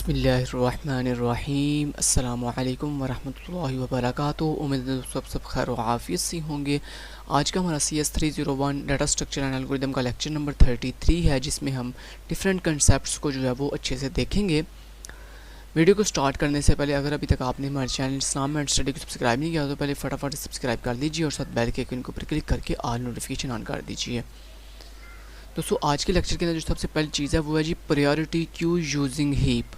बिस्मिल्लाहिर्रहमानिर्रहीम अस्सलामुअलैकुम वरहमतुल्लाहि वबरकातुहू। उम्मीद है सब खैर व आफियत से होंगे। आज का हमारा CS301 data structure and algorithm का लेक्चर नंबर 33 है, जिसमें हम डिफरेंट कंसेप्ट्स को जो है वो अच्छे से देखेंगे। वीडियो को स्टार्ट करने से पहले अगर अभी तक आपने हमारे चैनल इस्लाम एंड स्टडी को सब्सक्राइब नहीं किया तो पहले फटाफट सब्सक्राइब कर लीजिए और साथ बेल के आइकन के ऊपर क्लिक करके ऑल नोटिफिकेशन ऑन कर दीजिए। दोस्तों, आज के लेक्चर के अंदर जो सबसे पहली चीज़ है वो है जी प्रायोरिटी क्यू यूजिंग हीप।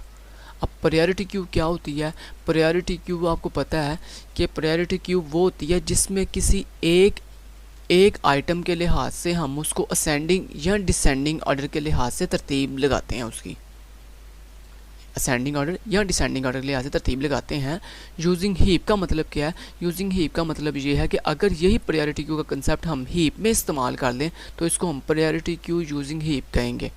अब प्रायोरिटी क्यू क्या होती है? प्रायोरिटी क्यू आपको पता है कि प्रायोरिटी क्यू वो होती है जिसमें किसी एक आइटम के लिहाज से हम उसको असेंडिंग या डिसेंडिंग ऑर्डर के लिहाज से तरतीब लगाते हैं। उसकी असेंडिंग ऑर्डर या डिसेंडिंग ऑर्डर के लिहाज से तरतीब लगाते हैं। यूजिंग हीप का मतलब क्या है? यूजिंग हीप का मतलब ये है कि अगर यही प्रायोरिटी क्यू का कंसेप्ट हम हीप में इस्तेमाल कर लें तो इसको हम प्रायोरिटी क्यू यूजिंग हीप कहेंगे।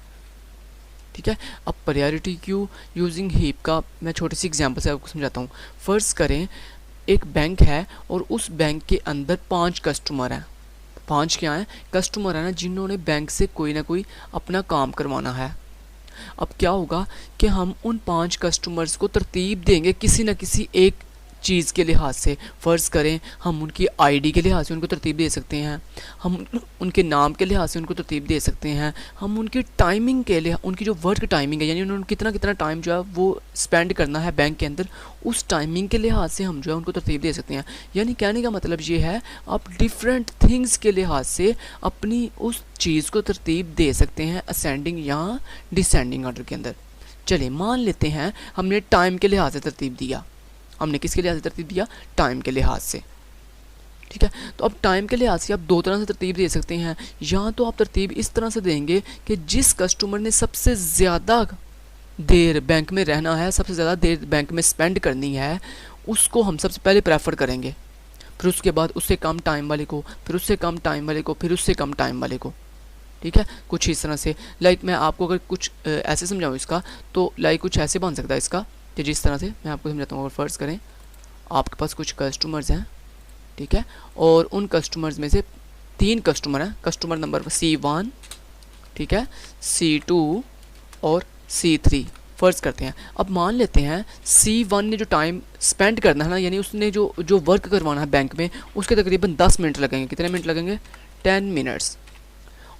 ठीक है। अब प्रायोरिटी क्यू यूजिंग हीप का मैं छोटी सी एग्जांपल से आपको समझाता हूँ। फ़र्ज़ करें एक बैंक है और उस बैंक के अंदर 5 कस्टमर हैं। 5 क्या हैं? कस्टमर हैं ना, जिन्होंने बैंक से कोई ना कोई अपना काम करवाना है। अब क्या होगा कि हम उन 5 कस्टमर्स को तरतीब देंगे किसी न किसी एक चीज़ के लिहाज से। फ़र्ज़ करें हम उनकी आईडी के लिहाज से उनको तरतीब दे सकते हैं, हम उनके नाम के लिहाज से उनको तरतीब दे सकते हैं, हम उनकी टाइमिंग के लिए, उनकी जो वर्क टाइमिंग है यानी उन्होंने कितना कितना टाइम जो है वो स्पेंड करना है बैंक के अंदर, उस टाइमिंग के लिहाज से हम जो है उनको तरतीब दे सकते हैं। यानी कहने का मतलब ये है आप डिफरेंट थिंग्स के लिहाज से अपनी उस चीज़ को तरतीब दे सकते हैं असेंडिंग या डिसेंडिंग ऑर्डर के अंदर। चलिए मान लेते हैं हमने टाइम के लिहाज से तरतीब दिया। हमने किसके लिहाज से तरतीब दिया? टाइम के लिहाज से। ठीक है। तो अब टाइम के लिहाज से आप दो तरह से तरतीब दे सकते हैं। या तो आप तरतीब इस तरह से देंगे कि जिस कस्टमर ने सबसे ज़्यादा देर बैंक में रहना है, सबसे ज़्यादा देर बैंक में स्पेंड करनी है, उसको हम सबसे पहले प्रेफर करेंगे। फिर उसके बाद उससे कम टाइम वाले को, फिर उससे कम टाइम वाले को, फिर उससे कम टाइम वाले को। ठीक है। कुछ इस तरह से लाइक मैं आपको अगर कुछ ऐसे समझाऊँ इसका, तो लाइक कुछ ऐसे बन सकता है इसका कि जिस तरह से मैं आपको समझाता हूँ। अगर फ़र्ज़ करें आपके पास कुछ कस्टमर्स हैं, ठीक है, और उन कस्टमर्स में से 3 कस्टमर हैं। कस्टमर नंबर C1, ठीक है, C2 और C3 फ़र्ज़ करते हैं। अब मान लेते हैं C1 ने जो टाइम स्पेंड करना है ना, यानी उसने जो वर्क करवाना है बैंक में, उसके तकरीबन 10 मिनट लगेंगे। कितने मिनट लगेंगे? 10 मिनट्स।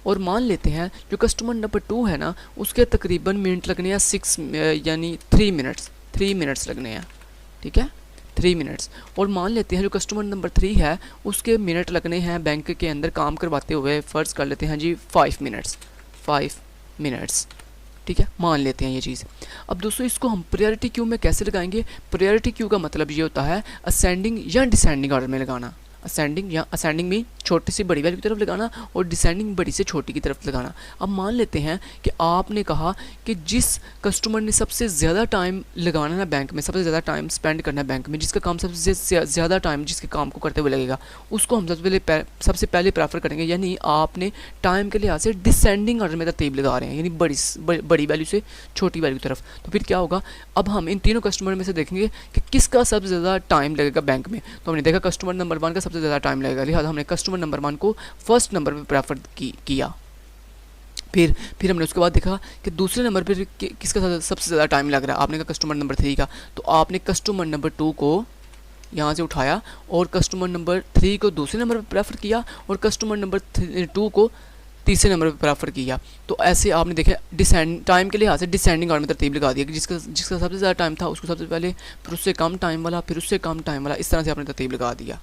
और मान लेते हैं जो कस्टमर नंबर 2 है ना, उसके तकरीबन मिनट लगने हैं 6 यानी 3 मिनट्स। 3 मिनट्स लगने हैं। ठीक है, 3 मिनट्स। और मान लेते हैं जो कस्टमर नंबर 3 है उसके मिनट लगने हैं बैंक के अंदर काम करवाते हुए, फ़र्ज़ कर लेते हैं जी 5 मिनट्स। 5 मिनट्स। ठीक है, मान लेते हैं ये चीज़। अब दोस्तों इसको हम प्रायोरिटी क्यू में कैसे लगाएंगे? प्रायोरिटी क्यू का मतलब ये होता है असेंडिंग या डिसेंडिंग ऑर्डर में लगाना। असेंडिंग में छोटी से बड़ी वैल्यू की तरफ लगाना और डिसेंडिंग बड़ी से छोटी की तरफ लगाना। अब मान लेते हैं कि आपने कहा कि जिस कस्टमर ने सबसे ज़्यादा टाइम लगाना है बैंक में, सबसे ज़्यादा टाइम स्पेंड करना है बैंक में, जिसका काम सबसे ज़्यादा टाइम जिसके काम को करते हुए लगेगा, उसको हम सबसे पहले प्रेफर करेंगे। यानी आपने टाइम के लिहाज से डिसेंडिंग ऑर्डर में तरतीब लगा रहे हैं, यानी बड़ी वैल्यू से छोटी वैल्यू की तरफ। तो फिर क्या होगा? अब हम इन तीनों कस्टमर में से देखेंगे कि किसका सबसे ज़्यादा टाइम लगेगा बैंक में। तो हमने देखा कस्टमर नंबर 1 का सबसे ज़्यादा टाइम लगेगा, लिहाजा हमने कस्टमर नंबर 1 को फर्स्ट नंबर पे प्रेफर किया। फिर हमने उसके बाद देखा कि दूसरे नंबर पर किसका सबसे ज़्यादा टाइम लग रहा है। आपने कहा कस्टमर नंबर 3 का, तो आपने कस्टमर नंबर 2 को यहाँ से उठाया और कस्टमर नंबर 3 को दूसरे नंबर पर प्रेफर किया और कस्टमर नंबर 2 को तीसरे नंबर पर प्रेफर किया। तो ऐसे आपने देखा टाइम के लिहाज से डिसेंडिंग ऑर्डर में तरतीब लगा दिया कि जिसका सबसे ज़्यादा टाइम था उसको सबसे पहले, फिर उससे कम टाइम वाला, फिर उससे कम टाइम वाला, इस तरह से आपने तरतीब लगा दिया।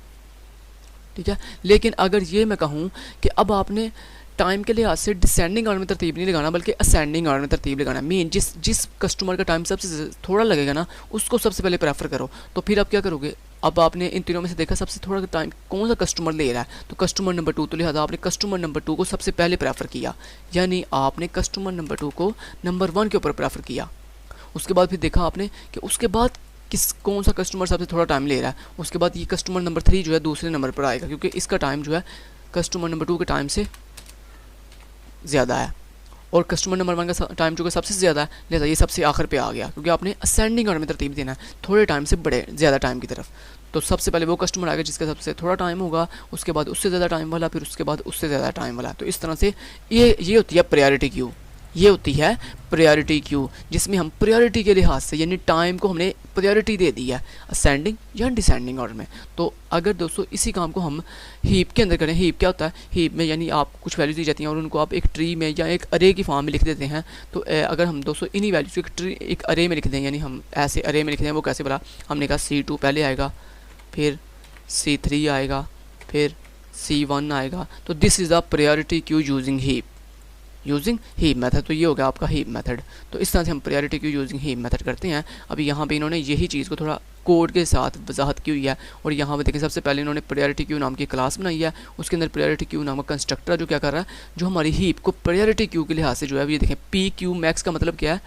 ठीक है। लेकिन अगर ये मैं कहूँ कि अब आपने टाइम के लिहाज से डिसेंडिंग ऑर्डर में तरतीब नहीं लगाना बल्कि असेंडिंग ऑर्डर में तरतीब लगाना, मीन जिस कस्टमर का टाइम सबसे थोड़ा लगेगा ना उसको सबसे पहले प्रेफर करो। तो फिर आप क्या करोगे? अब आपने इन तीनों में से देखा सबसे थोड़ा टाइम कौन सा कस्टमर ले रहा है, तो कस्टमर नंबर 2, तो लिहाजा आपने कस्टमर नंबर 2 को सबसे पहले प्रेफर किया। यानी आपने कस्टमर नंबर 2 को नंबर 1 के ऊपर प्रेफर किया। उसके बाद फिर देखा आपने कि उसके बाद कौन सा कस्टमर सबसे थोड़ा टाइम ले रहा है। उसके बाद ये कस्टमर नंबर 3 जो है दूसरे नंबर पर आएगा, क्योंकि इसका टाइम जो है कस्टमर नंबर 2 के टाइम से ज़्यादा है और कस्टमर नंबर 1 का टाइम जो है सबसे ज़्यादा है, लिहाजा ये सबसे आखिर पे आ गया, क्योंकि आपने असेंडिंग ऑर्डर में तरतीब देना है, थोड़े टाइम से बड़े ज़्यादा टाइम की तरफ। तो सबसे पहले वो कस्टमर आएगा जिसका सबसे थोड़ा टाइम होगा, उसके बाद उससे ज़्यादा टाइम वाला, फिर उसके बाद उससे ज़्यादा टाइम वाला। तो इस तरह से ये होती है प्रायोरिटी क्यू। ये होती है प्रायोरिटी क्यू, जिसमें हम प्रायोरिटी के लिहाज से यानी टाइम को हमने प्रायोरिटी दे दी है असेंडिंग या डिसेंडिंग ऑर्डर में। तो अगर दोस्तों इसी काम को हम हीप के अंदर करें, हीप क्या होता है, हीप में यानी आप कुछ वैल्यूज दी जाती हैं और उनको आप एक ट्री में या एक अरे की फॉर्म में लिख देते हैं। तो अगर हम दोस्तों इन्हीं वैल्यूज को एक अरे में लिख दें, यानी हम ऐसे अरे में लिख दें, वो कैसे बोला, हमने कहा C2 पहले आएगा, फिर C3 आएगा, फिर C1 आएगा। तो this is the priority queue using heap method. तो ये हो गया आपका हीप मेथड। तो इस तरह से हम priority queue using heap method करते हैं। अभी यहाँ पे इन्होंने यही चीज़ को थोड़ा कोड के साथ वजाहत की हुई है। और यहाँ पे देखिए सबसे पहले इन्होंने प्रायोरिटी क्यू नाम की क्लास बनाई है, उसके अंदर प्रायोरिटी क्यू नाम का कंस्ट्रक्टर जो क्या कर रहा है, जो हमारी हीप को प्रायोरिटी क्यू के लिहाज से जो है, ये देखें पी क्यू मैक्स का मतलब क्या है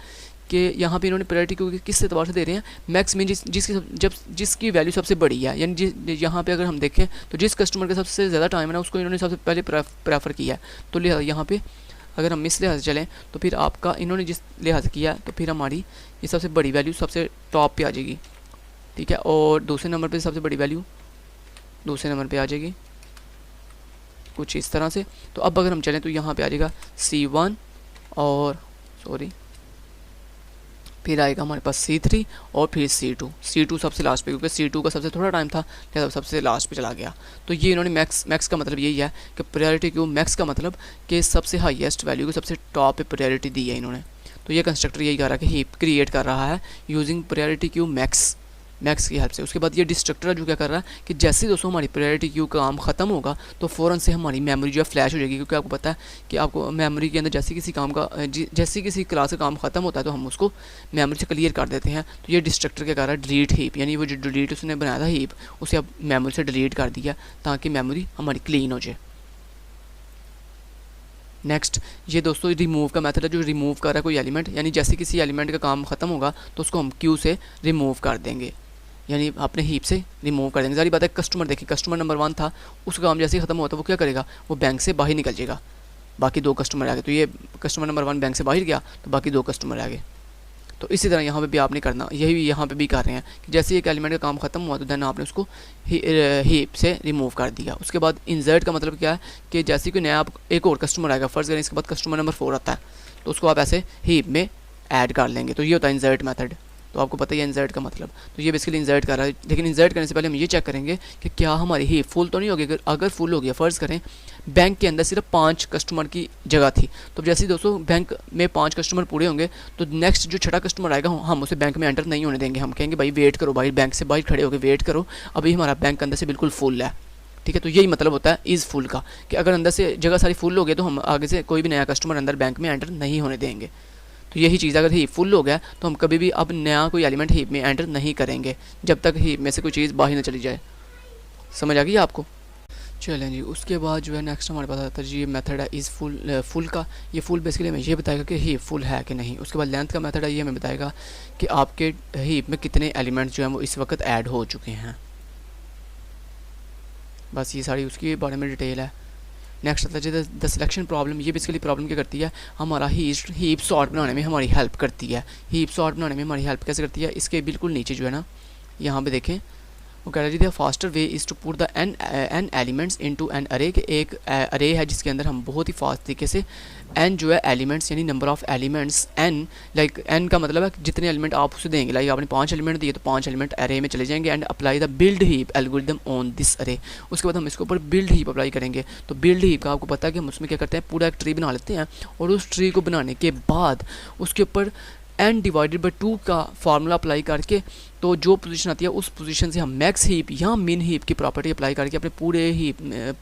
कि यहाँ पे इन्होंने प्रायोरिटी क्यू किस एतबार से दे रहे हैं, मैक्स में जिसकी वैल्यू सबसे बड़ी है, यानी यहाँ पे अगर हम देखें तो जिस कस्टमर का सबसे ज़्यादा टाइम है ना, उसको इन्होंने सबसे पहले प्रेफर किया है। तो लिहाजा यहाँ पे अगर हम इस लिहाज से चलें तो फिर आपका इन्होंने जिस लिहाज किया तो फिर हमारी ये सबसे बड़ी वैल्यू सबसे टॉप पे आ जाएगी, ठीक है। और दूसरे नंबर पे सबसे बड़ी वैल्यू दूसरे नंबर पे आ जाएगी कुछ इस तरह से। तो अब अगर हम चलें तो यहाँ पे आ जाएगा C1 और फिर आएगा हमारे पास C3 और फिर C2 सबसे लास्ट पे, क्योंकि C2 का सबसे थोड़ा टाइम था लिहाजा सबसे लास्ट पे चला गया। तो ये इन्होंने मैक्स का मतलब यही है कि प्रायोरिटी क्यू मैक्स का मतलब कि सबसे हाईएस्ट वैल्यू को सबसे टॉप पे प्रायोरिटी दी है इन्होंने। तो ये कंस्ट्रक्टर यही कर रहा है कि हीप क्रिएट कर रहा है यूजिंग प्रायोरिटी क्यू मैक्स की हेल्प से। उसके बाद ये डिस्ट्रक्टर जो क्या कर रहा है कि जैसे दोस्तों हमारी प्रायोरिटी क्यू का काम खत्म होगा तो फ़ौरन से हमारी मेमोरी जो है फ्लैश हो जाएगी, क्योंकि आपको पता है कि आपको मेमोरी के अंदर जैसे किसी क्लास का काम खत्म होता है तो हम उसको मेमोरी से क्लियर कर देते हैं। तो ये डिस्ट्रक्टर क्या कर रहा है, डिलीट हीप, यानी वो जो डिलीट उसने बनाया था हीप, उसे अब मेमोरी से डिलीट कर दिया ताकि मेमोरी हमारी क्लीन हो जाए। नेक्स्ट ये दोस्तों रिमूव का मेथड है, जो रिमूव कर रहा है कोई एलिमेंट, यानी जैसे किसी एलिमेंट का काम खत्म होगा तो उसको हम क्यू से रिमूव कर देंगे, यानी अपने हीप से रिमूव कर देंगे। सारी बात है कस्टमर देखिए, कस्टमर नंबर 1 था, उसका काम जैसे ही खत्म होता है वो क्या करेगा, वो बैंक से बाहर निकल जाएगा, बाकी 2 कस्टमर आ गए। तो ये कस्टमर नंबर 1 बैंक से बाहर गया तो बाकी 2 कस्टमर आ गए। तो इसी तरह यहाँ पे भी आपने करना, यही यहाँ पे भी कर रहे हैं कि जैसे एक एलिमेंट का काम खत्म हुआ तो देन आपने उसको हीप से रिमूव कर दिया। उसके बाद इंसर्ट का मतलब क्या है कि जैसे कोई नया आप एक और कस्टमर आएगा, फ़र्ज़ करें इसके बाद कस्टमर नंबर 4 आता है, तो उसको आप ऐसे हीप में ऐड कर लेंगे। तो ये होता है इंसर्ट मेथड। तो आपको पता ही है इंसर्ट का मतलब। तो ये बेसिकली इंसर्ट कर रहा है, लेकिन इंसर्ट करने से पहले हम ये चेक करेंगे कि क्या हमारी हीप फुल तो नहीं होगी। अगर फुल हो गया, फ़र्ज़ करें बैंक के अंदर सिर्फ 5 कस्टमर की जगह थी, तो जैसे दोस्तों बैंक में 5 कस्टमर पूरे होंगे तो नेक्स्ट जो छठा कस्टमर आएगा हम उसे बैंक में एंटर नहीं होने देंगे। हम कहेंगे भाई वेट करो, भाई बैंक से बाहर खड़े होकर वेट करो, अभी हमारा बैंक अंदर से बिल्कुल फुल है, ठीक है। तो यही मतलब होता है इज़ फुल का, कि अगर अंदर से जगह सारी फुल हो गई तो हम आगे से कोई भी नया कस्टमर अंदर बैंक में एंटर नहीं होने देंगे। तो यही चीज़, अगर हीप फुल हो गया तो हम कभी भी अब नया कोई एलिमेंट हीप में एंटर नहीं करेंगे जब तक हीप में से कोई चीज़ बाहर न चली जाए। समझ आ गई आपको? चलें जी, उसके बाद जो है नेक्स्ट हमारे पास आता है जी, ये मेथड है इज़ फुल का। ये फुल बेसिकली हमें ये बताएगा कि हीप फुल है कि नहीं। उसके बाद लेंथ का मेथड है, ये हमें बताएगा कि आपके हीप में कितने एलिमेंट्स जो हैं वो इस वक्त ऐड हो चुके हैं। बस ये सारी उसके बारे में डिटेल है। नेक्स्ट आता है द सिलेक्शन प्रॉब्लम। ये बेसिकली प्रॉब्लम क्या करती है, हमारा हीप सॉर्ट बनाने में हमारी हेल्प करती है। हीप सॉर्ट बनाने में हमारी हेल्प कैसे करती है, इसके बिल्कुल नीचे जो है ना, यहाँ पे देखें वो कह रहा है जी the faster way is to put the N elements into an array, के एक अरे है जिसके अंदर हम बहुत ही फास्ट तरीके से एन जो है एलिमेंट्स यानी number of elements N, like N का मतलब है जितने एलिमेंट आप उसे देंगे, लाइक आपने 5 एलिमेंट दिए तो 5 एलिमेंट अरे में चले जाएंगे। And apply the build heap algorithm on this अरे। उसके बाद हम इसके ऊपर बिल्ड हीप अप्लाई करेंगे। तो बिल्ड हीप का आपको पता है कि हम उसमें क्या करते हैं, पूरा एक ट्री बना लेते हैं और उस ट्री को बनाने के बाद उसके ऊपर n डिवाइडेड बाई 2 का फार्मूला अप्लाई करके तो जो पोजीशन आती है उस पोजीशन से हम मैक्स हीप या मिन हीप की प्रॉपर्टी अप्लाई करके अपने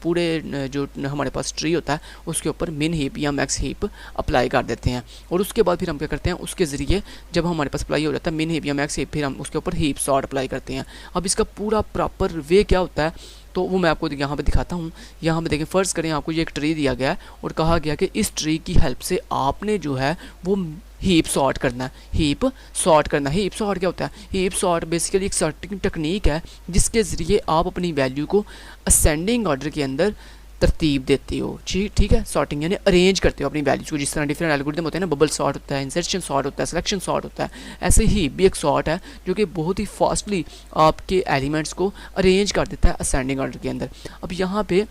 पूरे जो हमारे पास ट्री होता है उसके ऊपर मिन हीप या मैक्स हीप अप्लाई कर देते हैं। और उसके बाद फिर हम क्या करते हैं, उसके ज़रिए जब हमारे पास अप्लाई हो जाता है मिन हीप या मैक्स हीप, फिर हम उसके ऊपर हीप सॉर्ट अप्लाई करते हैं। अब इसका पूरा प्रॉपर वे क्या होता है तो वो मैं आपको यहाँ पे दिखाता हूँ। यहाँ पे देखें, फ़र्ज़ करें आपको ये एक ट्री दिया गया है और कहा गया कि इस ट्री की हेल्प से आपने जो है वो हीप सॉर्ट करना है। हीप सॉर्ट क्या होता है, हीप सॉर्ट बेसिकली एक सर्टिंग टेक्निक है जिसके ज़रिए आप अपनी वैल्यू को असेंडिंग ऑर्डर के अंदर तरतीब देते हो। ठीक है, सॉर्टिंग यानी अरेंज करते हो अपनी वैल्यूज़ को। जिस तरह डिफरेंट एल्गोरिथम होते हैं ना, बबल सॉर्ट होता है, इंसर्शन सॉर्ट होता है, सिलेक्शन सॉर्ट होता है, ऐसे ही भी एक सॉर्ट है जो कि बहुत ही फास्टली आपके एलिमेंट्स को अरेंज कर देता है असेंडिंग ऑर्डर के अंदर। अब यहाँ पे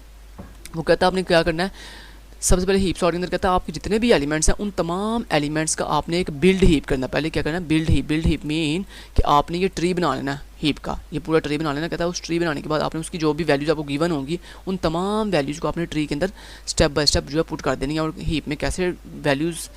वो कहता है आपने क्या करना है, सबसे पहले हीप सॉर्ट के अंदर कहता है आपके जितने भी एलिमेंट्स हैं उन तमाम एलिमेंट्स का आपने एक बिल्ड हीप करना। पहले क्या करना है, बिल्ड हीप मीन कि आपने ये ट्री बना लेना है हीप का, ये पूरा ट्री बना लेना। कहता है उस ट्री बनाने के बाद आपने उसकी जो भी वैल्यूज़ आपको गिवन होंगी उन तमाम वैल्यूज़ को आपने ट्री के अंदर स्टेप बाय स्टेप जो है पुट कर देनी है। और हीप में कैसे वैल्यूज़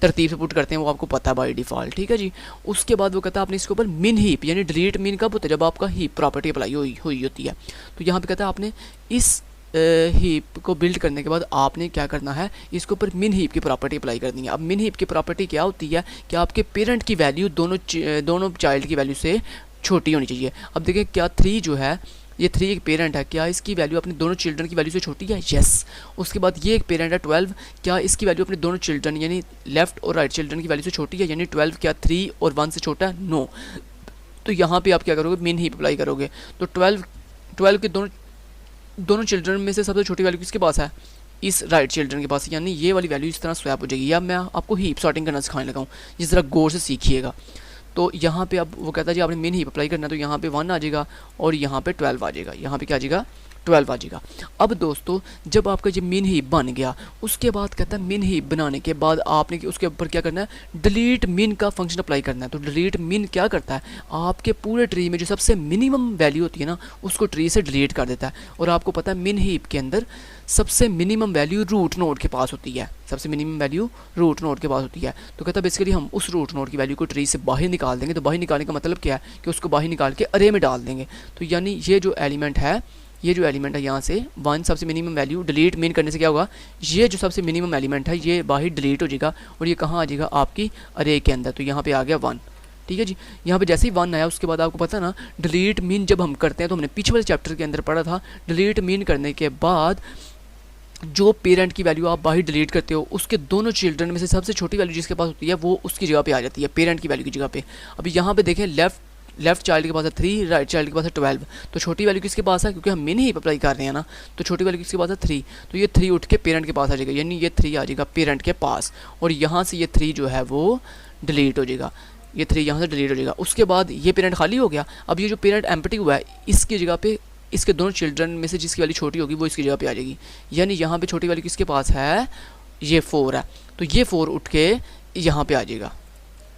तरतीब से पुट करते हैं वो आपको पता है बाय डिफ़ॉल्ट, ठीक है जी। उसके बाद वो कहता है आपने इसके ऊपर मिन हीप यानी डिलीट मिन कब होता है, जब आपका हीप प्रॉपर्टी अप्लाई हुई होती है। तो यहाँ पे कहता है आपने इस हीप को बिल्ड करने के बाद आपने क्या करना है, इसके ऊपर मिन हीप की प्रॉपर्टी अप्लाई करनी है। अब मिन हीप की प्रॉपर्टी क्या होती है कि आपके पेरेंट की वैल्यू दोनों चाइल्ड की वैल्यू से छोटी होनी चाहिए। अब देखिए क्या 3 जो है, ये 3 एक पेरेंट है, क्या इसकी वैल्यू अपने दोनों चिल्ड्रन की वैल्यू से छोटी है? यस। उसके बाद ये एक पेरेंट है 12, क्या इसकी वैल्यू अपने दोनों चिल्ड्रन यानी लेफ्ट और राइट चिल्ड्रन की वैल्यू से छोटी है? यानी 12 क्या 3 और 1 से छोटा है? नो। तो यहाँ पे आप क्या करोगे, मिन हीप अप्लाई करोगे। तो 12 के दोनों चिल्ड्रन में से सबसे छोटी वैल्यू किसके पास है? इस राइट चिल्ड्रन के पास, यानी ये वाली वैल्यू इस तरह स्वैप हो जाएगी। या मैं आपको हीप सॉर्टिंग करना सिखाने लगा हूँ, जिस तरह गौर से सीखिएगा। तो यहाँ पे अब वो कहता है जी आपने मिन हीप अप्लाई करना है, तो यहाँ पे 1 आ जाएगा और यहाँ पे 12 आ जाएगा। यहाँ पे क्या आ जाएगा, 12 आ जाएगा। अब दोस्तों जब आपका ये मिन हीप बन गया, उसके बाद कहता है मिन हीप बनाने के बाद आपने उसके ऊपर क्या करना है, डिलीट मिन का फंक्शन अप्लाई करना है। तो डिलीट मिन क्या करता है, आपके पूरे ट्री में जो सबसे मिनिमम वैल्यू होती है ना उसको ट्री से डिलीट कर देता है। और आपको पता है मिन हीप के अंदर सबसे मिनिमम वैल्यू रूट नोड के पास होती है, सबसे मिनिमम वैल्यू रूट नोड के पास होती है। तो कहता है बेसिकली हम उस रूट नोड की वैल्यू को ट्री से बाहर निकाल देंगे। तो बाहर निकालने का मतलब क्या है कि उसको बाहर निकाल के अरे में डाल देंगे। तो यानी ये जो एलिमेंट है यहाँ से 1 सबसे मिनिमम वैल्यू डिलीट मिन करने से क्या होगा, ये जो सबसे मिनिमम एलिमेंट है ये बाहर डिलीट हो जाएगा और ये कहाँ आ जाएगा, आपकी अरे के अंदर। तो यहाँ पे आ गया 1, ठीक है जी। यहाँ पे जैसे ही 1 आया उसके बाद आपको पता है ना डिलीट मिन जब हम करते हैं, तो हमने पिछले वाले चैप्टर के अंदर पढ़ा था, डिलीट मिन करने के बाद जो पेरेंट की वैल्यू आप बाहर डिलीट करते हो उसके दोनों चिल्ड्रन में से सबसे छोटी वैल्यू जिसके पास होती है वो उसकी जगह पे आ जाती है, पेरेंट की वैल्यू की जगह पे। अभी यहाँ पे देखें लेफ्ट चाइल्ड के पास है 3, राइट चाइल्ड के पास है 12। तो छोटी वैल्यू किसके पास है, क्योंकि हम मिन हीप अप्लाई कर रहे हैं ना, तो छोटी वैल्यू किसके पास है 3। तो ये 3 उठ के पेरेंट के पास आ जाएगा, यानी ये 3 आ जाएगा पेरेंट के पास। और यहाँ से ये 3 जो है वो डिलीट हो जाएगा, ये 3 यहाँ से डिलीट हो जाएगा। उसके बाद ये पेरेंट खाली हो गया। अब ये जो पेरेंट एम्प्टी हुआ है इसकी जगह पे इसके दोनों चिल्ड्रन में से जिसकी वैल्यू छोटी होगी वो इसकी जगह पे आ जाएगी। यानी यहाँ पे छोटी वैल्यू किसके पास है, ये 4 है। तो ये 4 उठ के यहाँ पे आ जाएगा,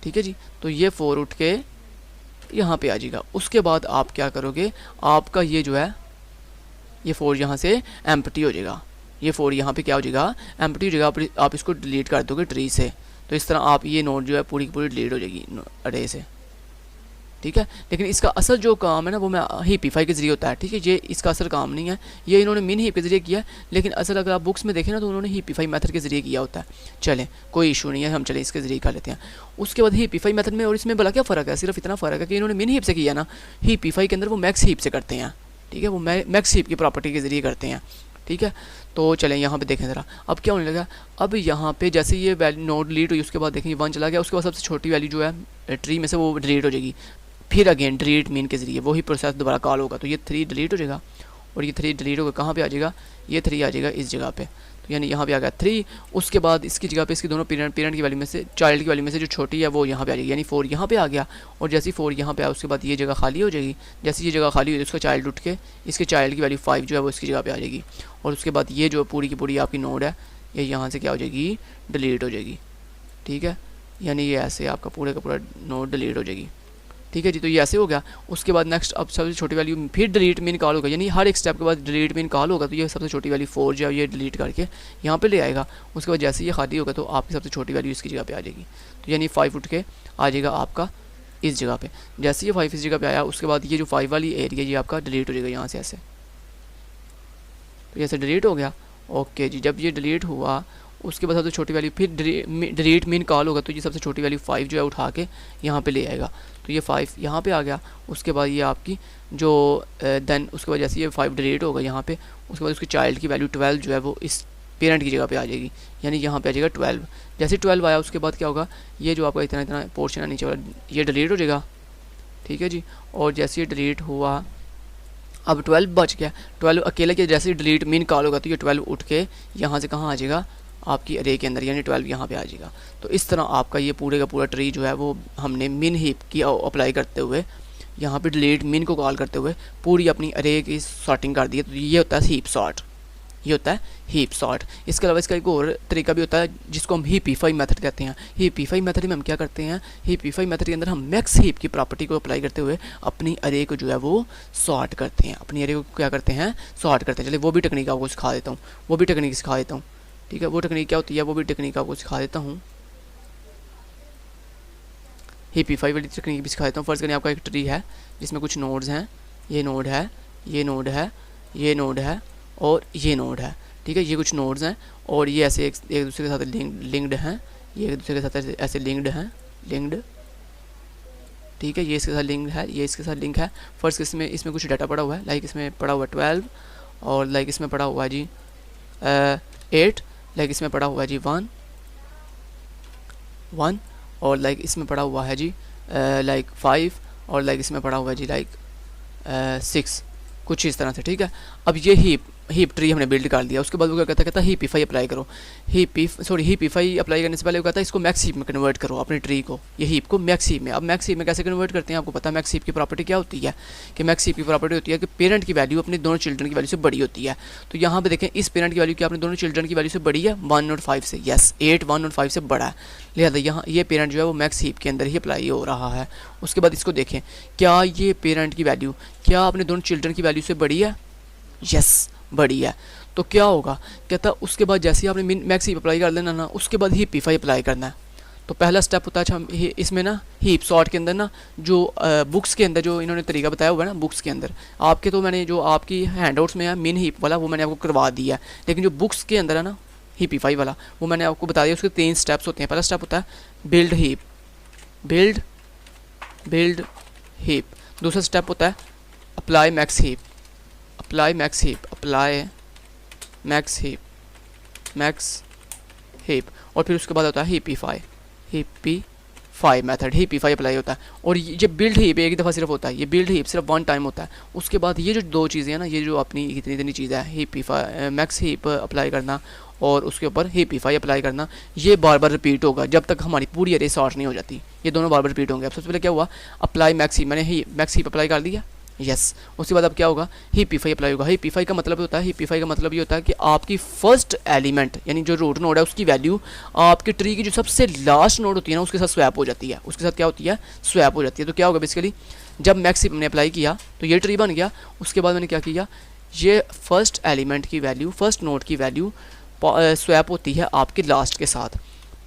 ठीक है जी। तो ये 4 उठ के यहाँ पे आ जाएगा। उसके बाद आप क्या करोगे, आपका ये जो है ये 4 यहाँ से एम्प्टी हो जाएगा, ये 4 यहाँ पे क्या हो जाएगा, एम्प्टी हो जाएगा। आप इसको डिलीट कर दोगे ट्री से। तो इस तरह आप ये नोड जो है पूरी की पूरी डिलीट हो जाएगी अरे से, ठीक है। लेकिन इसका असल जो काम है ना वो मैं हीपीफाई के जरिए होता है, ठीक है। ये इसका असल काम नहीं है, ये इन्होंने मिन हीप के जरिए किया है, लेकिन असल अगर आप बुक्स में देखें ना तो उन्होंने हीपीफाई मेथड के जरिए किया होता है। चलें कोई इशू नहीं है, हम चलें इसके जरिए कर लेते हैं। उसके बाद हीपीफाई मेथड में और इसमें भला क्या फ़र्क है, सिर्फ इतना फ़र्क है कि इन्होंने मिन हीप से किया ना, हीपीफाई के अंदर वो मैक्स हीप से करते हैं, ठीक है। वो मैक्स हीप की प्रॉपर्टी के जरिए करते हैं, ठीक है। तो चलें यहाँ पे देखें ज़रा अब क्या होने लगा। अब यहाँ पे जैसे ये वैल्यू नोड डिलीट हुई उसके बाद देखें 1 चला गया, उसके बाद सबसे छोटी वैल्यू जो है ट्री में से वो डिलीट हो जाएगी। फिर अगेन डिलीट मीन के जरिए वही प्रोसेस दोबारा कॉल होगा। तो ये 3 डिलीट हो जाएगा और ये 3 डिलीट होगा, कहाँ पे आ जाएगा, ये 3 आ जाएगा इस जगह पे। तो यानी यहाँ पे आ गया 3। उसके बाद इसकी जगह पे इसकी दोनों पेरेंट की वैल्यू में से चाइल्ड की वैल्यू में से जो छोटी है वो यहाँ पे आ जाएगी, यानी 4 यहाँ पे आ गया। और जैसे ही 4 यहाँ पे आया उसके बाद ये जगह खाली हो जाएगी। जैसे ये जगह खाली हो उसका चाइल्ड उठ के इसके चाइल्ड की वैल्यू 5 जो है वो इसकी जगह पे आ जाएगी। और उसके बाद ये जो पूरी की पूरी आपकी नोड है ये यहाँ से क्या हो जाएगी, डिलीट हो जाएगी, ठीक है। यानी ये ऐसे आपका पूरे का पूरा नोड डिलीट हो जाएगी, ठीक है जी। तो ये ऐसे हो गया। उसके बाद नेक्स्ट अब सबसे छोटी वैल्यू फिर डिलीट मीन कॉल होगा, यानी हर एक स्टेप के बाद डिलीट मीन कॉल होगा। तो ये सबसे छोटी वैल्यू 4 जो है ये डिलीट करके यहाँ पे ले आएगा। उसके बाद जैसे ये खाली होगा तो आपकी सबसे छोटी वैल्यू इसकी जगह पे आ जाएगी। तो यानी 5 उठ के आ जाएगा आपका इस जगह पे। जैसे ये 5 इस जगह पे आया उसके बाद ये जो 5 वाली एरिया ये आपका डिलीट हो जाएगा यहाँ से ऐसे। तो ऐसे डिलीट हो गया, ओके जी। जब ये डिलीट हुआ उसके बाद सबसे छोटी वैल्यू फिर डिलीट मीन कॉल होगा, तो ये सबसे छोटी वैल्यू 5 जो है उठा के यहाँ पे ले आएगा। तो ये 5 यहाँ पे आ गया। उसके बाद ये आपकी जो देन उसके बाद जैसे ये 5 डिलीट होगा यहाँ पे, उसके बाद उसकी चाइल्ड की वैल्यू 12 जो है वो इस पेरेंट की जगह पे आ जाएगी, यानी यहाँ पे आ जाएगा 12। जैसे 12 आया उसके बाद क्या होगा, ये जो आपका इतना पोर्शन है नीचे वाला ये डिलीट हो जाएगा, ठीक है जी। और जैसे ये डिलीट हुआ अब 12 बच गया। 12 अकेले के जैसे डिलीट मीन कॉल होगा तो ये 12 उठ के यहाँ से कहाँ आ जाएगा, आपकी अरे के अंदर, यानी 12 यहाँ पे आ जाएगा। तो इस तरह आपका ये पूरे का पूरा ट्री जो है वो हमने मिन हीप की अप्लाई करते हुए यहाँ पे डिलीट मिन को कॉल करते हुए पूरी अपनी अरे की सॉर्टिंग कर दी है। तो ये होता है हीप सॉर्ट, ये होता है हीप सॉर्ट। इसके अलावा इसका एक और तरीका भी होता है जिसको हम हीपीफाई मेथड कहते हैं। हीपीफाई मेथड में हम क्या करते हैं, हीपीफाई मेथड के अंदर हम मैक्स हीप की प्रॉपर्टी को अप्लाई करते हुए अपनी अरे को जो है वो सॉर्ट करते हैं, अपनी अरे को क्या करते हैं, सॉर्ट करते हैं। चलिए वो भी टेक्निक आपको सिखा देता हूँ, वो भी टेक्निक सिखा देता हूँ, ठीक है। वो टेक्निक क्या होती है, वो भी टेक्निक आपको सिखा देता हूँ, हीपीफाई वाली टेक्निक भी सिखा देता हूँ। फर्स्ट करिए आपका एक ट्री है जिसमें कुछ नोड्स हैं, ये नोड है, ये नोड है, ये नोड है और ये नोड है, ठीक है। ये कुछ नोड्स हैं और ये ऐसे एक दूसरे के साथ लिंक्ड हैं, ये एक दूसरे के साथ ऐसे लिंक्ड हैं, लिंक्ड, ठीक है। ये इसके साथ लिंक है, ये इसके साथ लिंक है। फर्स्ट इसमें कुछ डाटा पड़ा हुआ है, लाइक इसमें पड़ा हुआ है 12 और लाइक इसमें पड़ा हुआ है जी 8, लाइक इसमें पड़ा हुआ है जी 1 और लाइक इसमें पड़ा हुआ है जी लाइक 5 और लाइक इसमें पड़ा हुआ है जी लाइक 6, कुछ इस तरह से, ठीक है। अब ये हीप ट्री हमने बिल्ड कर दिया। उसके बाद वो क्या कहता है हीपीफाई अप्लाई करो। हीपीफाई अप्लाई करने से पहले वो कहता है इसको मैक्स हीप में कन्वर्ट करो, अपने ट्री को, ये हीप को मैक्स हीप में। अब मैक्स हीप में कैसे कन्वर्ट करते हैं, आपको पता है मैक्स हीप की प्रॉपर्टी क्या होती है, कि मैक्स हीप की प्रॉपर्टी होती है कि पेरेंट की वैल्यू अपने दोनों चिल्ड्रन की वैल्यू से बड़ी होती है। तो यहाँ पे देखें इस पेरेंट की वैल्यू क्या अपने दोनों चिल्ड्रन की वैल्यू से बड़ी है 1 और 5 से, यस 8 1 और 5 से बड़ा है, लिहाजा यहाँ ये पेरेंट जो है वो मैक्स हीप के अंदर ही अप्लाई हो रहा है। उसके बाद इसको देखें, क्या ये पेरेंट की वैल्यू क्या अपने दोनों चिल्ड्रन की वैल्यू से बड़ी है, यस बड़ी है। तो क्या होगा, कहता उसके बाद जैसे ही आपने मैक्स हीप अप्लाई कर लेना ना, उसके बाद हीपीफाई अप्लाई करना है। तो पहला स्टेप होता है अच्छा इसमें ना हीप सॉर्ट के अंदर ना जो बुक्स के अंदर जो इन्होंने तरीका बताया हुआ है ना, बुक्स के अंदर आपके, तो मैंने जो आपकी हैंडआउट्स में है मिन हीप वाला वो मैंने आपको करवा दिया है, लेकिन जो बुक्स के अंदर है ना हीपीफाई वाला वो मैंने आपको बता दिया। उसके 3 स्टेप्स होते हैं। पहला स्टेप होता है बिल्ड हीप, बिल्ड हीप। दूसरा स्टेप होता है apply max heap, apply max heap, apply max heap. और फिर उसके बाद होता है हीपीफाई मेथड, हीपीफाई अप्लाई होता है। और ये बिल्ड हीप एक ही दफ़ा सिर्फ होता है, ये बिल्ड हीप सिर्फ 1 टाइम होता है। उसके बाद ये जो 2 चीज़ें हैं ना, ये जो अपनी इतनी चीज़ें हैं, हीपीफाई मैक्स हीप अप्लाई करना और उसके ऊपर हीपीफाई अप्लाई करना, ये बार बार रिपीट होगा जब तक हमारी पूरी अरे सॉर्ट नहीं हो जाती। ये दोनों बार बार रिपीट होंगे। अब सबसे पहले क्या हुआ, अप्लाई मैक्स हीप, मैंने मैक्स हीप अप्लाई कर दिया, यस। उसके बाद अब क्या होगा, हीपीफाई अप्लाई होगा। हीपीफाई का मतलब होता है, हीपीफाई का मतलब ये होता है कि आपकी फर्स्ट एलिमेंट यानी जो रूट नोड है उसकी वैल्यू आपके ट्री की जो सबसे लास्ट नोड होती है ना उसके साथ स्वैप हो जाती है, उसके साथ क्या होती है, स्वैप हो जाती है। तो क्या होगा बेसिकली, जब मैक्स हीप मैंने अप्लाई किया तो ये ट्री बन गया। उसके बाद मैंने क्या किया, ये फर्स्ट एलिमेंट की वैल्यू, फर्स्ट नोड की वैल्यू स्वैप होती है आपके लास्ट के साथ।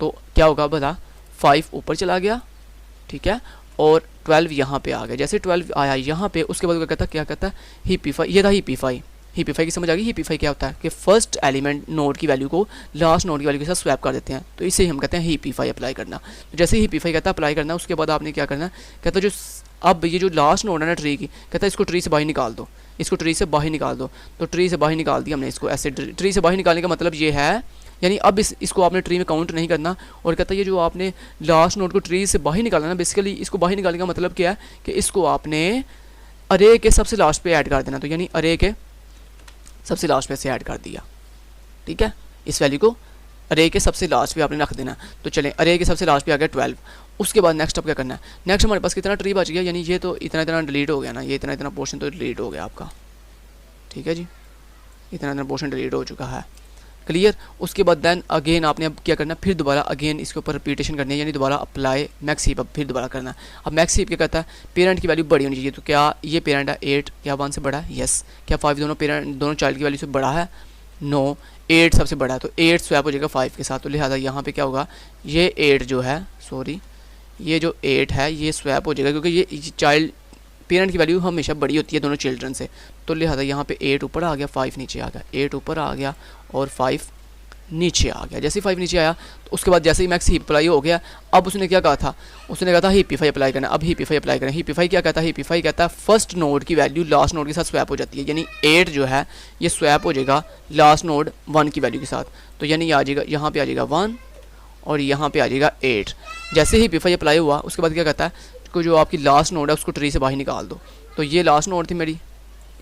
तो क्या होगा बता, 5 ऊपर चला गया, ठीक है, और 12 यहाँ पे आ गया। जैसे 12 आया यहाँ पे, उसके बाद क्या कहता है हीपीफाई। ये था हीपीफाई की समझ आ गई। हीपीफाई क्या होता है कि फर्स्ट एलिमेंट नोड की वैल्यू को लास्ट नोड की वैल्यू के साथ स्वैप कर देते हैं, तो इसे ही हम कहते हैं हीपीफाई अप्लाई करना। तो जैसे हीपीफाई कहता है अप्लाई करना, उसके बाद आपने क्या करना है, कहता है जो अब ये जो लास्ट नोड है ना ट्री की, कहता है इसको ट्री से बाहर निकाल दो, इसको ट्री से बाहर निकाल दो। तो ट्री से बाहर निकाल दिया हमने इसको, ऐसे ट्री से बाहर निकालने का मतलब ये है, यानी अब इसको आपने ट्री में काउंट नहीं करना। और कहता है ये जो आपने लास्ट नोड को ट्री से बाहर निकालना ना, बेसिकली इसको बाहर निकालने का मतलब क्या है कि इसको आपने अरे के सबसे लास्ट पे ऐड कर देना। तो यानी अरे के सबसे लास्ट पे से ऐड कर दिया, ठीक है, इस वैल्यू को अरे के सबसे लास्ट पे आपने रख देना। तो चलें, अरे के सबसे लास्ट पे आ गया 12। उसके बाद नेक्स्ट अब क्या करना है, नेक्स्ट हमारे पास कितना ट्री बच गया, यानी ये तो इतना डिलीट हो गया ना, ये इतना पोर्शन तो डिलीट हो गया आपका, ठीक है जी, इतना पोर्शन डिलीट हो चुका है, क्लियर। उसके बाद देन अगेन आपने अब क्या करना है, फिर दोबारा अगेन इसके ऊपर रिपीटेशन करनी है, यानी दोबारा अप्लाई मैक्स हीप अब फिर दोबारा करना है। अब मैक्स हीप क्या कहता है, पेरेंट की वैल्यू बड़ी होनी चाहिए। तो क्या ये पेरेंट है 8, क्या 1 से बड़ा है, यस। क्या 5 दोनों चाइल्ड की वैल्यू से बड़ा है, नो, 8 सबसे बड़ा है। तो 8 स्वैप हो जाएगा 5 के साथ। तो लिहाजा यहाँ पे क्या होगा, ये 8 जो है, सॉरी ये जो 8 है ये स्वैप हो जाएगा, क्योंकि ये चाइल्ड पेरेंट की वैल्यू हमेशा बड़ी होती है दोनों चिल्ड्रन से। तो लिहाजा यहाँ पे 8 ऊपर आ गया, 5 नीचे आ गया, 8 ऊपर आ गया और 5 नीचे आ गया। जैसे ही 5 नीचे आया तो उसके बाद जैसे ही मैक्स हीप अप्लाई हो गया, अब उसने क्या कहा था, उसने कहा था हीपीफाई अप्लाई करना। अब हीपीफाई अप्लाई करें। हीपीफाई क्या कहता है, हीपीफाई कहता है फर्स्ट नोड की वैल्यू लास्ट नोड के साथ स्वैप हो जाती है, यानी 8 जो है ये स्वैप हो जाएगा लास्ट नोड 1 की वैल्यू के साथ। तो यानी आ जाएगा, यहाँ पे आ जाएगा 1 और यहाँ पे आ जाएगा 8। जैसे ही हीपीफाई अप्लाई हुआ उसके बाद क्या कहता है, को जो आपकी लास्ट नोड है उसको ट्री से बाहर निकाल दो। तो ये लास्ट नोड थी मेरी,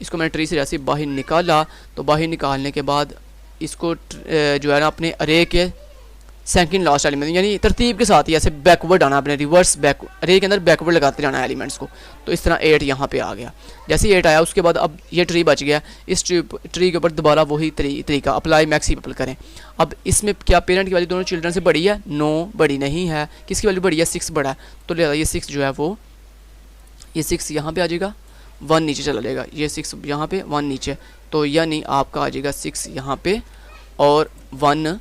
इसको मैंने ट्री से जैसे बाहर निकाला, तो बाहर निकालने के बाद इसको जो है ना अपने अरे के सेकंड लास्ट एलिमेंट, यानी तरतीब के साथ ही ऐसे बैकवर्ड आना, अपने रिवर्स बैक अरे के अंदर बैकवर्ड लगाते जाना है एलिमेंट्स को। तो इस तरह 8 यहाँ पे आ गया। जैसे 8 आया उसके बाद अब ये ट्री बच गया, इस ट्री के ऊपर दोबारा वही तरीका अप्लाई मैक्स हीप करें। अब इसमें क्या पेरेंट की वैल्यू दोनों चिल्ड्रन से बड़ी है? नो, बड़ी नहीं है। किसकी वैल्यू बड़ी है? 6 बड़ा है। तो लिहाजा ये 6 जो है वो, ये 6 यहाँ पे आ जाएगा, 1 नीचे चला जाएगा, ये 6 यहाँ पे 1 नीचे, तो यानी आपका आ जाएगा 6 यहाँ पे और 1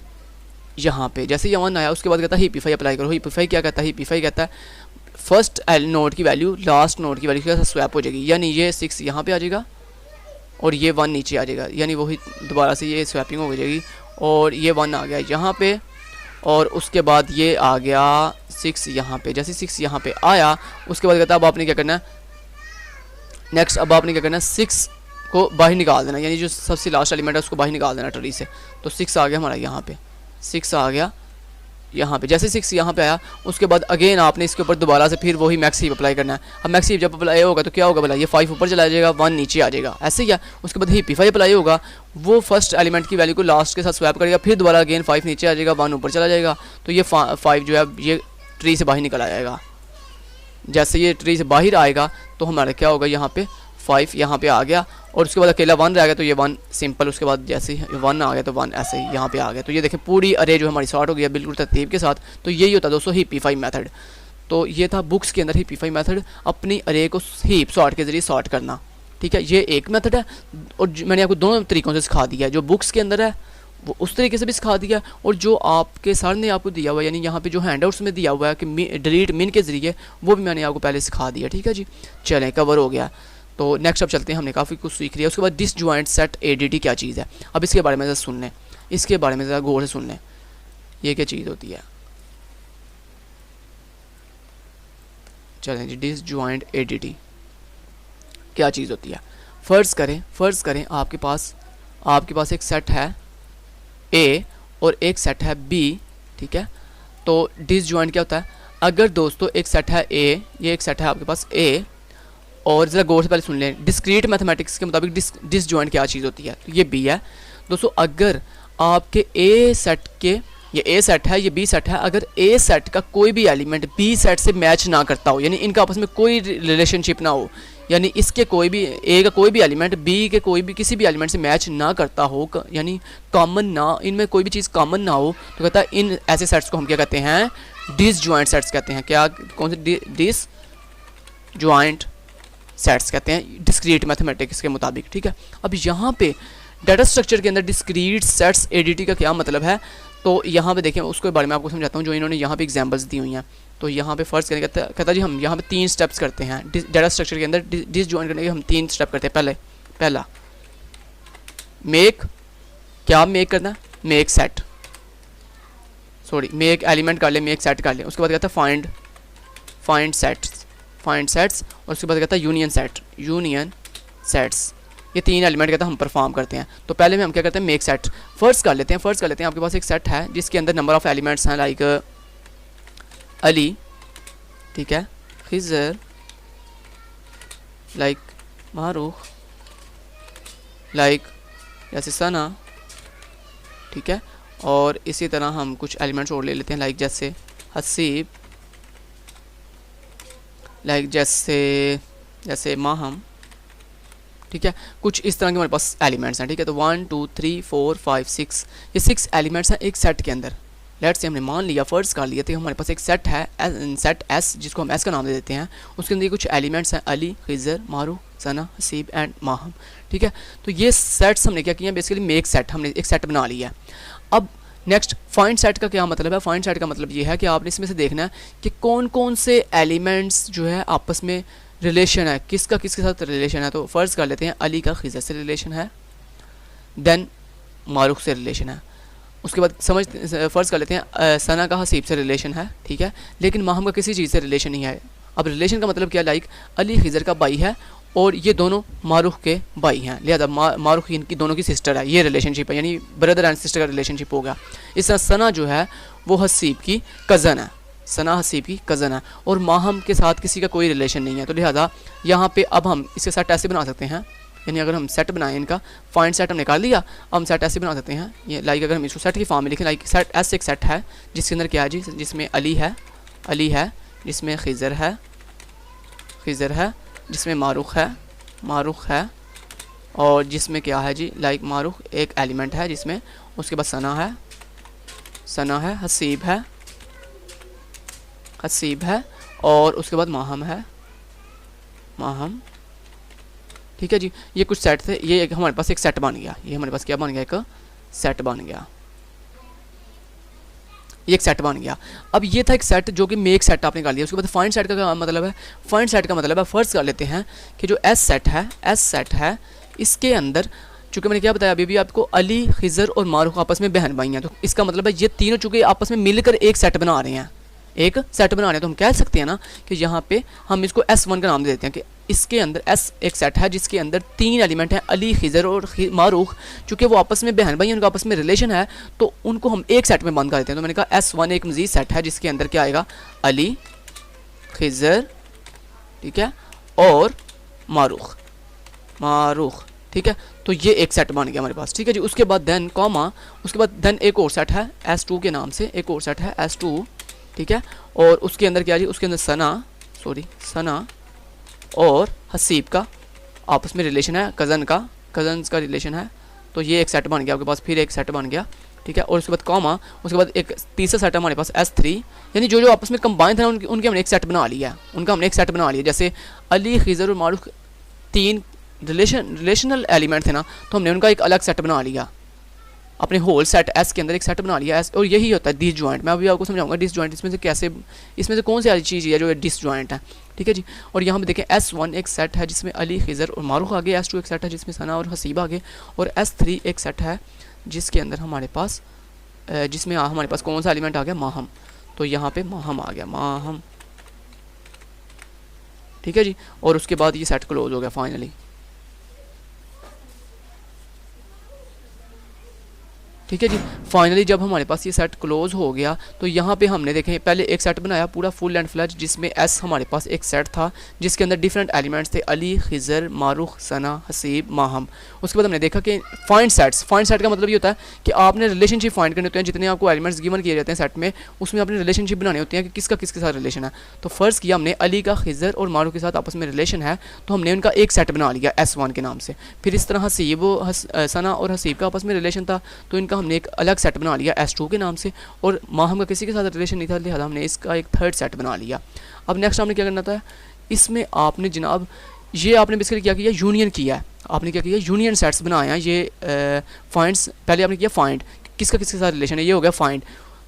यहाँ पे। जैसे ये 1 आया उसके बाद कहता है हीपीफाई अप्लाई करो। हीपीफाई क्या कहता है? हीपीफाई कहता है फर्स्ट नोड की वैल्यू लास्ट नोड की वैल्यू के साथ स्वैप हो जाएगी, यानी ये 6 यहाँ पे आ जाएगा और ये 1 नीचे आ जाएगा, यानी वही दोबारा से ये स्वैपिंग हो जाएगी और ये 1 आ गया यहाँ पे और उसके बाद ये आ गया 6 यहाँ पे। जैसे 6 यहाँ पे आया उसके बाद कहता है अब आपने क्या करना है नेक्स्ट, अब आपने क्या करना है 6 को बाहर निकाल देना, यानी जो सबसे लास्ट एलिमेंट है उसको बाहर निकाल देना ट्री से। तो 6 आ गया हमारा यहाँ पे, 6 आ गया यहाँ पे। जैसे 6 यहाँ पे आया उसके बाद अगेन आपने इसके ऊपर दोबारा से फिर वही मैक्स हीप अप्लाई करना है। अब मैक्स हीप जब अप्लाई होगा तो क्या होगा भला? ये 5 ऊपर चला जाएगा, 1 नीचे आ जाएगा, ऐसे ही है। उसके बाद हीपीफाई अप्लाई होगा, वो फर्स्ट एलिमेंट की वैल्यू को लास्ट के साथ स्वैप करेगा, फिर दोबारा अगेन 5 नीचे आ जाएगा, 1 ऊपर चला जाएगा, तो ये 5 जो है ये ट्री से बाहर निकल आएगा। जैसे ये ट्री से बाहर आएगा तो हमारा क्या होगा? यहाँ पे 5 यहाँ पे आ गया और उसके बाद अकेला 1 रह गया, तो ये 1 सिंपल, उसके बाद जैसे ही 1 आ गया तो 1 ऐसे ही यहाँ पे आ गया। तो ये देखें पूरी अरे जो हमारी सॉर्ट हो गया बिल्कुल तरतीब के साथ। तो यही होता है दोस्तों हीपीफाई मेथड। तो ये था बुक्स के अंदर हीपीफाई मेथड, अपनी अरे को हीप सॉर्ट के जरिए सॉर्ट करना, ठीक है। ये एक मेथड है और मैंने आपको दोनों तरीक़ों से सिखा दिया है। जो बुक्स के अंदर है वो उस तरीके से भी सिखा दिया और जो आपके सर ने आपको दिया हुआ है, यानी यहाँ पे जो हैंडआउट्स में दिया हुआ है कि डिलीट मिन के ज़रिए, वो भी मैंने आपको पहले सिखा दिया, ठीक है जी। चलें, कवर हो गया। तो नेक्स्ट अब चलते हैं, हमने काफ़ी कुछ सीख लिया। उसके बाद डिसजॉइंट सेट एडीटी क्या चीज़ है, अब इसके बारे में ज़रा सुन लें, इसके बारे में ज़रा गौर से सुन लें, ये क्या चीज़ होती है। चलें जी, डिसजॉइंट एडीटी क्या चीज़ होती है। फ़र्ज़ करें आपके पास एक सेट है ए और एक सेट है बी, ठीक है। तो डिसजॉइंट क्या होता है? अगर दोस्तों एक सेट है ए, ये एक सेट है आपके पास ए, और ज़रा गौर से पहले सुन लें, डिस्क्रीट मैथमेटिक्स के मुताबिक डिसजॉइंट क्या चीज़ होती है, तो ये बी है दोस्तों। अगर आपके ए सेट के, ये ए सेट है, ये बी सेट है, अगर ए सेट का कोई भी एलिमेंट बी सेट से मैच ना करता हो, यानी इनका आपस में कोई रिलेशनशिप ना हो, यानी इसके कोई भी ए का कोई भी एलिमेंट बी के कोई भी किसी भी एलिमेंट से मैच ना करता हो, यानी कॉमन ना, इनमें कोई भी चीज़ कॉमन ना हो, तो कहता है इन ऐसे सेट्स को हम क्या कहते हैं? डिसजॉइंट सेट्स कहते हैं। क्या, कौन से? डिसजॉइंट सेट्स कहते हैं डिस्क्रीट मैथमेटिक्स के मुताबिक, ठीक है। अब यहाँ पे डाटा स्ट्रक्चर के अंदर डिस्क्रीट सेट्स एडीटी का क्या मतलब है, तो यहाँ पे देखें, उसके बारे में आपको समझाता हूँ, जो इन्होंने यहाँ पे एग्जांपल्स दी हुई हैं। तो यहाँ पे फर्स्ट करने कहता जी हम यहाँ पे 3 स्टेप्स करते हैं डाटा स्ट्रक्चर के अंदर डिसजॉइन करने के, हम 3 स्टेप करते हैं। पहला मेक, क्या मेक करना? Make set, sorry make element कर ले, मेक सेट कर ले। उसके बाद कहता है फाइंड सेट्स, और उसके बाद कहता है यूनियन सेट्स। ये 3 एलिमेंट कहता है हम परफॉर्म करते हैं। तो पहले में हम क्या करते हैं? मेक सेट फर्स्ट कर लेते हैं। आपके पास एक सेट है जिसके अंदर नंबर ऑफ एलिमेंट्स हैं, लाइक अली, ठीक है, खिज़र, लाइक मारूख, लाइक जैसे सना, ठीक है। और इसी तरह हम कुछ एलिमेंट्स और ले लेते हैं, लाइक जैसे हसीब, लाइक जैसे माहम, ठीक है। कुछ इस तरह के हमारे पास एलिमेंट्स हैं, ठीक है। तो 1 2 3 4 5 6, ये 6 एलिमेंट्स हैं एक सेट के अंदर। लेट्स से हमने मान लिया, फर्स्ट कर लिया, तो हमारे पास एक सेट है सेट एस, जिसको हम एस का नाम दे देते हैं। उसके अंदर कुछ एलिमेंट्स हैं अली, खिज़र, मारू, सना, हसीब एंड माहम, ठीक है। तो ये सेट्स हमने क्या किया? बेसिकली मेक सेट, हमने एक सेट बना लिया है। अब नेक्स्ट फाइंड सेट का क्या मतलब है? फाइंड सेट का मतलब ये है कि आपने इसमें से देखना है कि कौन कौन से एलिमेंट्स जो है आपस में रिलेशन है, किसका किसके साथ रिलेशन है। तो फ़र्ज़ कर लेते हैं अली का खिज़र से रिलेशन है, देन मारूख से रिलेशन है। उसके बाद फ़र्ज़ कर लेते हैं सना का हसीब से रिलेशन है, ठीक है, लेकिन माहम का किसी चीज़ से रिलेशन नहीं है। अब रिलेशन का मतलब क्या? लाइक अली खिज़र का भाई है और ये दोनों मारूख के भाई हैं, लिहाजा मारूख इनकी दोनों की सिस्टर है, ये रिलेशनशिप है, यानी ब्रदर एंड सिस्टर का रिलेशनशिप हो गया। इस तरह सना जो है वो हसीब की कज़न है, सना हसीब की कज़न है, और माहम के साथ किसी का कोई रिलेशन नहीं है। तो लिहाजा यहाँ पे अब हम इसके साथ ऐसे बना सकते हैं, यानी अगर हम सेट बनाएं इनका, फाइंड सेट हमने निकाल लिया, अब हम सेट ऐसे बना सकते हैं ये, लाइक अगर हम इसको सेट की फॉर्म में लिखें, लाइक सेट एस एक सेट है जिसके अंदर क्या है जी, जिसमें अली है, जिसमें खिज़र है, जिसमें मारूख है, और जिसमें क्या है जी, लाइक मारूख एक एलिमेंट है जिसमें, उसके बाद सना है, हसीब है, और उसके बाद माहम है, ठीक है जी। ये कुछ सेट थे, ये हमारे पास एक सेट बन गया, ये हमारे पास क्या बन गया, एक सेट बन गया, ये एक सेट बन गया। अब ये था एक सेट जो कि मेक सेट आपने कर लिया। उसके बाद फाइंड सेट का क्या मतलब है, फाइंड सेट का मतलब है, फर्स्ट कर लेते हैं कि जो एस सेट है इसके अंदर, चूँकि मैंने क्या बताया अभी भी आपको, अली, खिज़र और मारूख आपस में बहन भाई हैं, तो इसका मतलब है ये तीनों चूँकि आपस में मिलकर एक सेट बना रहे हैं, तो हम कह सकते हैं ना कि यहाँ पे हम इसको S1 का नाम दे देते हैं कि इसके अंदर S एक सेट है जिसके अंदर 3 एलिमेंट हैं, अली, खिज़र और मारूख। चूँकि वो आपस में बहन भाई हैं, उनका आपस में रिलेशन है, तो उनको हम एक सेट में बंद कर देते हैं। तो मैंने कहा S1 एक मज़ीद सेट है जिसके अंदर क्या आएगा, अली, खिज़र, ठीक है, और मारूख, ठीक है। तो ये एक सेट बन गया हमारे पास, ठीक है जी। उसके बाद देन कॉमा, उसके बाद देन एक और सेट है S2 के नाम से, एक और सेट है S2, ठीक है। और उसके अंदर क्या जी, उसके अंदर सना और हसीब का आपस में रिलेशन है, कज़न्स का रिलेशन है। तो ये एक सेट बन गया आपके पास, फिर एक सेट बन गया, ठीक है। और उसके बाद कॉमा, उसके बाद एक तीसरा सेट है हमारे पास S3, यानी जो आपस में कंबाइन थे उनके हमने एक सेट बना लिया, जैसे अली, खिज़र और मारूख 3 रिलेशनल एलिमेंट थे ना, तो हमने उनका एक अलग सेट बना लिया, अपने होल सेट एस के अंदर एक सेट बना लिया। और यही होता है डिसजॉइंट। मैं अभी आपको समझाऊंगा डिसजॉइंट इसमें से कौन सी चीज़ है जो डिसजॉइंट है, ठीक है जी। और यहाँ पे देखें S1 एक सेट है जिसमें अली, खिज़र और मारूख आगे, S2 एक सेट है जिसमें सना और हसीब आगे, और S3 एक सेट है जिसके अंदर हमारे पास कौन सा एलिमेंट आ गया, माहम। तो यहाँ पे माहम आ गया, ठीक है जी। और उसके बाद ये सेट क्लोज हो गया फाइनली, ठीक है जी। फाइनली जब हमारे पास ये सेट क्लोज हो गया, तो यहाँ पे हमने देखें पहले एक सेट बनाया पूरा फुल एंड फ्लैज, जिसमें एस हमारे पास एक सेट था जिसके अंदर डिफरेंट एलिमेंट्स थे, अली, खिज़र, मारूख, सना, हसीब, माहम। उसके बाद हमने देखा कि फाइंड सेट का मतलब ये होता है कि आपने रिलेशनशिप फाइंड करने होते हैं, जितने आपको एलिमेंट्स गिवन किए जाते हैं सेट में, उसमें आपने रिलेशनशिप बनाने होते हैं कि किसका किसके साथ रिलेशन है। तो फर्स्ट किया हमने अली का, खिज़र और मारूख के साथ आपस में रिलेशन है, तो हमने उनका एक सेट बना लिया S1 के नाम से। फिर इस तरह हसीब, सना और हसीब का आपस में रिलेशन था, तो इनका हमने एक अलग सेट बना लिया S2 के नाम से, और माहम का किसी के साथ रिलेशन नहीं था, लिहाजा हमने इसका एक थर्ड सेट बना लिया। अब नेक्स्ट आपने क्या करना था, इसमें आपने जनाब ये आपने बेसिकली क्या किया, यूनियन किया है। आपने क्या किया, यूनियन सेट्स बनाया। ये फाइंड्स पहले आपने किया फाइंड, किसका किसके साथ रिलेशन है, ये हो गया फाइंड।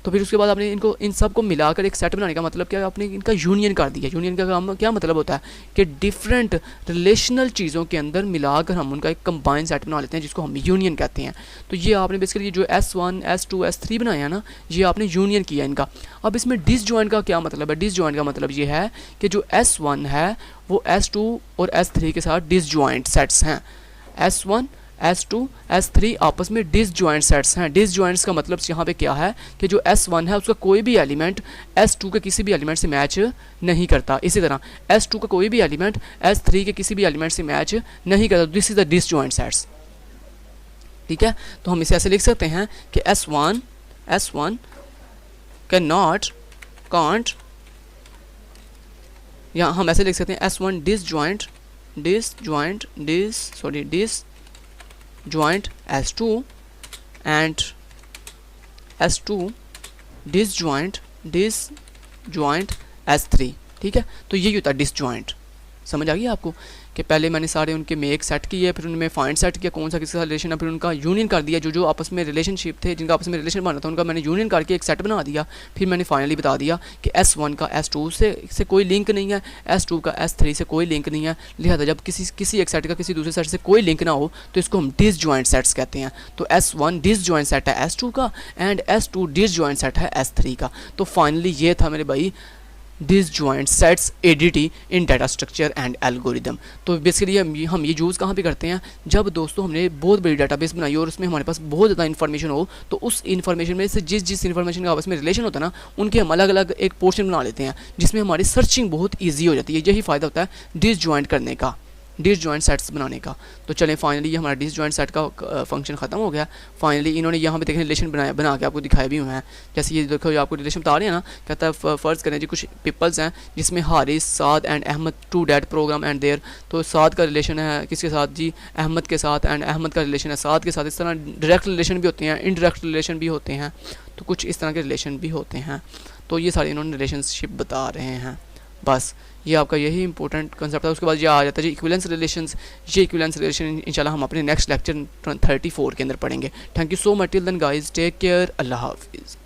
तो फिर उसके बाद आपने इन सब को मिलाकर एक सेट बनाने का मतलब क्या है, आपने इनका यूनियन कर दिया। यूनियन का क्या मतलब होता है कि डिफरेंट रिलेशनल चीज़ों के अंदर मिलाकर हम उनका एक कंबाइन सेट बना लेते हैं, जिसको हम यूनियन कहते हैं। तो ये आपने बेसिकली जो S1, S2, S3 बनाया है ना, ये आपने यूनियन किया इनका। अब इसमें डिसजॉइंट का क्या मतलब है, डिसजॉइंट का मतलब ये है कि जो S1 है वो S2 और S3 के साथ डिसजॉइंट सेट्स हैं। S1, S2, S3 आपस में डिसजॉइंट सेट्स हैं। डिसजॉइंट्स का मतलब यहाँ पे क्या है कि जो S1 है उसका कोई भी एलिमेंट S2 के किसी भी एलिमेंट से मैच नहीं करता। इसी तरह S2 का कोई भी एलिमेंट S3 के किसी भी एलिमेंट से मैच नहीं करता। This is the disjoint sets, ठीक है। तो हम इसे ऐसे लिख सकते हैं कि S1 कांट, या हम ऐसे लिख सकते हैं S1 disjoint S2 and S2 disjoint S3, ठीक है। तो यही होता है डिसजॉइंट। समझ आ गई आपको कि पहले मैंने सारे उनके मेक सेट किए, फिर उनमें फाइंड सेट किया कौन सा किसके साथ रिलेशन है, फिर उनका यूनियन कर दिया, जो आपस में रिलेशनशिप थे, जिनका आपस में रिलेशन बना था उनका मैंने यूनियन करके एक सेट बना दिया। फिर मैंने फाइनली बता दिया कि S1 का S2 से कोई लिंक नहीं है, S2 का S3 से कोई लिंक नहीं है, लिहाजा जब किसी एक सेट का किसी दूसरे सेट से कोई लिंक ना हो तो इसको हम डिसजॉइंट सेट्स कहते हैं। तो S1 डिसजॉइंट सेट है S2 का, एंड S2 डिसजॉइंट सेट है S3 का। तो फाइनली ये था मेरे भाई disjoint sets ADT in data structure and algorithm. तो बेसिकली हम ये यूज़ कहाँ पे करते हैं, जब दोस्तों हमने बहुत बड़ी डाटाबेस बनाई और उसमें हमारे पास बहुत ज़्यादा इन्फॉर्मेशन हो, तो उस इन्फॉर्मेशन में से जिस इन्फॉर्मेशन का आपस में रिलेशन होता है ना, उनके हम अलग अलग एक पोर्शन बना लेते हैं, जिसमें हमारी सर्चिंग बहुत ईजी हो जाती है। यही फ़ायदा होता है डिसजॉइंट करने का, डिसजॉइंट सेट्स बनाने का। तो चलें फाइनली ये हमारा डिसजॉइंट सेट का फंक्शन ख़त्म हो गया। फाइनली इन्होंने यहाँ पे देखें रिलेशन बना के आपको दिखाए भी हुए हैं। जैसे ये देखो, ये आपको रिलेशन बता रहे हैं ना, कहता है फ़र्ज़ करें जी कुछ पीपल्स हैं जिसमें Haris, Saad and Ahmed, to that program and there. तो साद का रिलेशन है किसके साथ जी, अहमद के साथ, एंड अहमद का रिलेशन है साद के साथ। इस तरह डायरेक्ट रिलेशन भी होते हैं, इनडायरेक्ट रिलेशन भी होते हैं, तो कुछ इस तरह के रिलेशन भी होते हैं। तो ये सारे इन्होंने रिलेशनशिप बता रहे हैं। बस ये आपका यही इंपॉर्टेंट कंसेप्ट है। उसके बाद ये आ जाता है जी इक्विवेलेंस रिलेशंस। ये इक्विवेलेंस रिलेशन इंशाल्लाह हम अपने नेक्स्ट लेक्चर 34 के अंदर पढ़ेंगे। Thank you so much, till then guys, take care, अल्लाह हाफिज़।